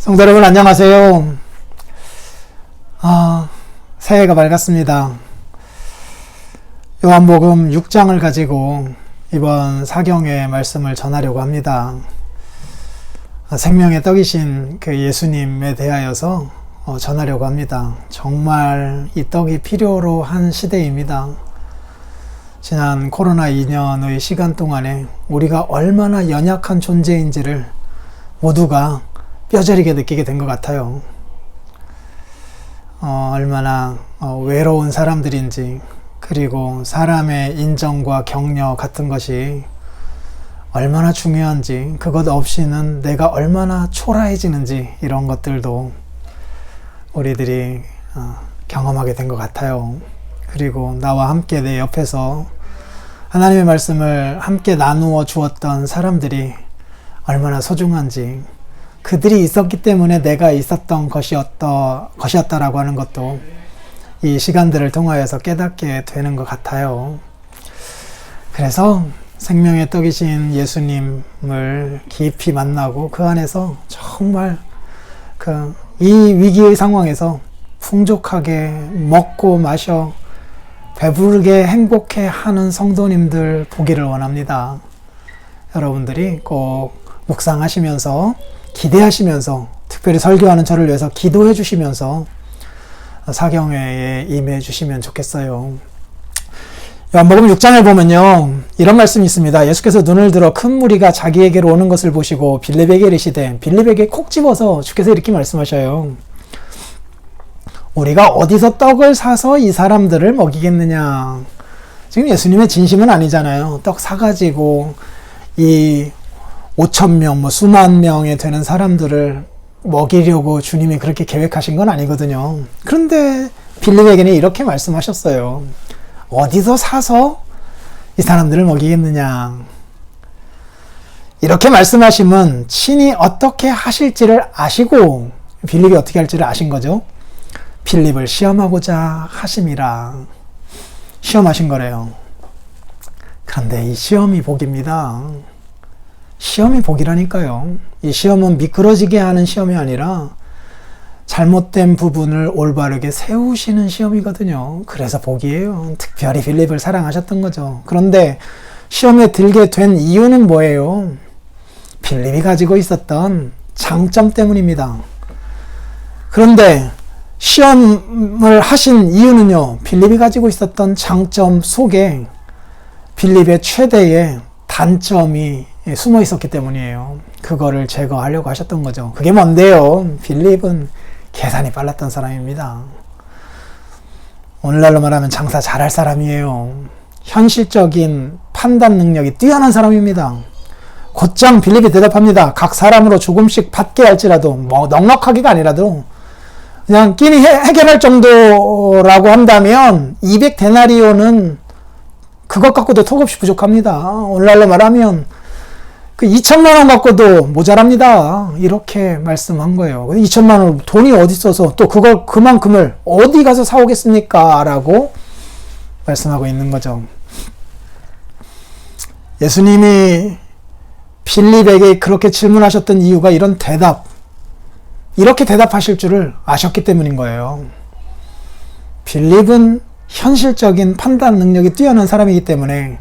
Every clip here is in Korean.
성도 여러분 안녕하세요. 새해가 밝았습니다. 요한복음 6장을 가지고 이번 사경의 말씀을 전하려고 합니다. 생명의 떡이신 그 예수님에 대하여서 전하려고 합니다. 정말 이 떡이 필요로 한 시대입니다. 지난 코로나 2년의 시간 동안에 우리가 얼마나 연약한 존재인지를 모두가 뼈저리게 느끼게 된 것 같아요. 얼마나 외로운 사람들인지, 그리고 사람의 인정과 격려 같은 것이 얼마나 중요한지, 그것 없이는 내가 얼마나 초라해지는지, 이런 것들도 우리들이 경험하게 된 것 같아요. 그리고 나와 함께 내 옆에서 하나님의 말씀을 함께 나누어 주었던 사람들이 얼마나 소중한지, 그들이 있었기 때문에 내가 있었던 것이었다라고 하는 것도 이 시간들을 통하여서 깨닫게 되는 것 같아요. 그래서 생명의 떡이신 예수님을 깊이 만나고 그 안에서 정말 이 위기의 상황에서 풍족하게 먹고 마셔 배부르게 행복해 하는 성도님들 보기를 원합니다. 여러분들이 꼭 묵상하시면서 기대하시면서, 특별히 설교하는 저를 위해서 기도해 주시면서 사경회에 임해 주시면 좋겠어요. 요한복음 6장을 보면요, 이런 말씀이 있습니다. 예수께서 눈을 들어 큰 무리가 자기에게로 오는 것을 보시고 빌립에게 이르시되, 빌립에게 콕 집어서 주께서 이렇게 말씀하셔요. 우리가 어디서 떡을 사서 이 사람들을 먹이겠느냐. 지금 예수님의 진심은 아니잖아요. 떡 사가지고 이 5,000명, 수만 명에 되는 사람들을 먹이려고 주님이 그렇게 계획하신 건 아니거든요. 그런데 빌립에게는 이렇게 말씀하셨어요. 어디서 사서 이 사람들을 먹이겠느냐. 이렇게 말씀하시면 친히 어떻게 하실지를 아시고 빌립이 어떻게 할지를 아신 거죠. 빌립을 시험하고자 하심이라. 시험하신 거래요. 그런데 이 시험이 복입니다. 시험이 복이라니까요. 이 시험은 미끄러지게 하는 시험이 아니라 잘못된 부분을 올바르게 세우시는 시험이거든요. 그래서 복이에요. 특별히 빌립을 사랑하셨던 거죠. 그런데 시험에 들게 된 이유는 뭐예요? 빌립이 가지고 있었던 장점 때문입니다. 그런데 시험을 하신 이유는요, 빌립이 가지고 있었던 장점 속에 빌립의 최대의 단점이 숨어 있었기 때문이에요. 그거를 제거하려고 하셨던 거죠. 그게 뭔데요? 빌립은 계산이 빨랐던 사람입니다. 오늘날로 말하면 장사 잘할 사람이에요. 현실적인 판단 능력이 뛰어난 사람입니다. 곧장 빌립이 대답합니다. 각 사람으로 조금씩 받게 할지라도, 넉넉하기가 아니라도 그냥 끼니 해결할 정도라고 한다면 200데나리온은 그것 갖고도 턱없이 부족합니다. 오늘날로 말하면 그 2천만 원 갖고도 모자랍니다. 이렇게 말씀한 거예요. 2천만 원 돈이 어디 있어서 또 그만큼을 어디 가서 사오겠습니까? 라고 말씀하고 있는 거죠. 예수님이 빌립에게 그렇게 질문하셨던 이유가 이렇게 대답하실 줄을 아셨기 때문인 거예요. 빌립은 현실적인 판단 능력이 뛰어난 사람이기 때문에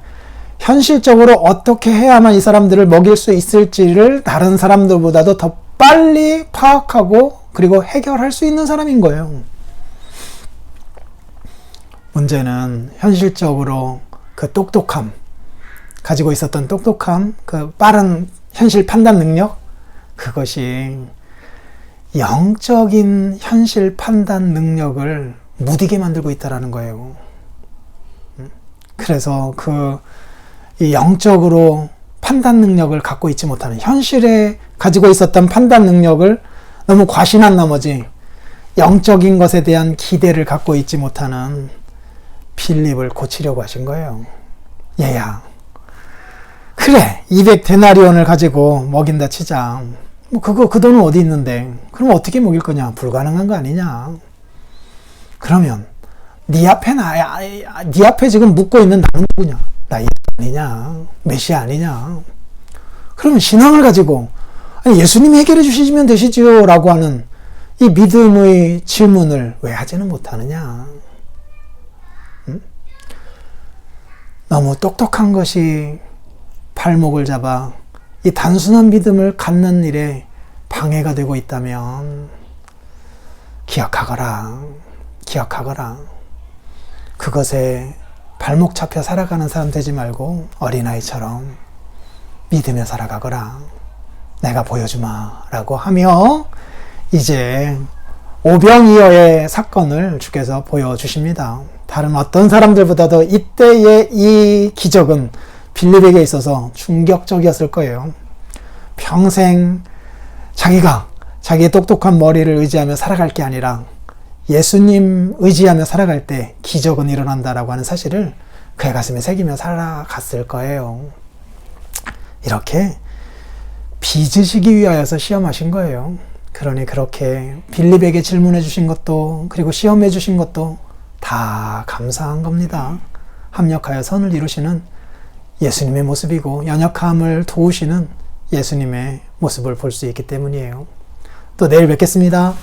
현실적으로 어떻게 해야만 이 사람들을 먹일 수 있을지를 다른 사람들보다도 더 빨리 파악하고 그리고 해결할 수 있는 사람인 거예요. 문제는 현실적으로 그 똑똑함, 가지고 있었던 똑똑함, 그 빠른 현실 판단 능력, 그것이 영적인 현실 판단 능력을 무디게 만들고 있다는 거예요. 그래서 이 영적으로 판단 능력을 갖고 있지 못하는, 현실에 가지고 있었던 판단 능력을 너무 과신한 나머지 영적인 것에 대한 기대를 갖고 있지 못하는 빌립을 고치려고 하신 거예요. 얘야, 그래 200데나리온을 가지고 먹인다 치자. 그 돈은 어디 있는데? 그럼 어떻게 먹일 거냐? 불가능한 거 아니냐? 그러면 네 앞에 지금 묻고 있는 나는 누구냐? 나 아니냐? 메시아 아니냐? 그러면 신앙을 가지고 아니, 예수님이 해결해 주시면 되시지요 라고 하는 이 믿음의 질문을 왜 하지는 못하느냐. 너무 똑똑한 것이 발목을 잡아 이 단순한 믿음을 갖는 일에 방해가 되고 있다면 기억하거라. 그것에 발목 잡혀 살아가는 사람 되지 말고 어린아이처럼 믿으며 살아가거라. 내가 보여주마 라고 하며 이제 오병이어의 사건을 주께서 보여주십니다. 다른 어떤 사람들보다도 이때의 이 기적은 빌립에게 있어서 충격적이었을 거예요. 평생 자기의 똑똑한 머리를 의지하며 살아갈 게 아니라 예수님 의지하며 살아갈 때 기적은 일어난다라고 하는 사실을 그의 가슴에 새기며 살아갔을 거예요. 이렇게 빚으시기 위하여서 시험하신 거예요. 그러니 그렇게 빌립에게 질문해 주신 것도 그리고 시험해 주신 것도 다 감사한 겁니다. 합력하여 선을 이루시는 예수님의 모습이고 연약함을 도우시는 예수님의 모습을 볼 수 있기 때문이에요. 또 내일 뵙겠습니다.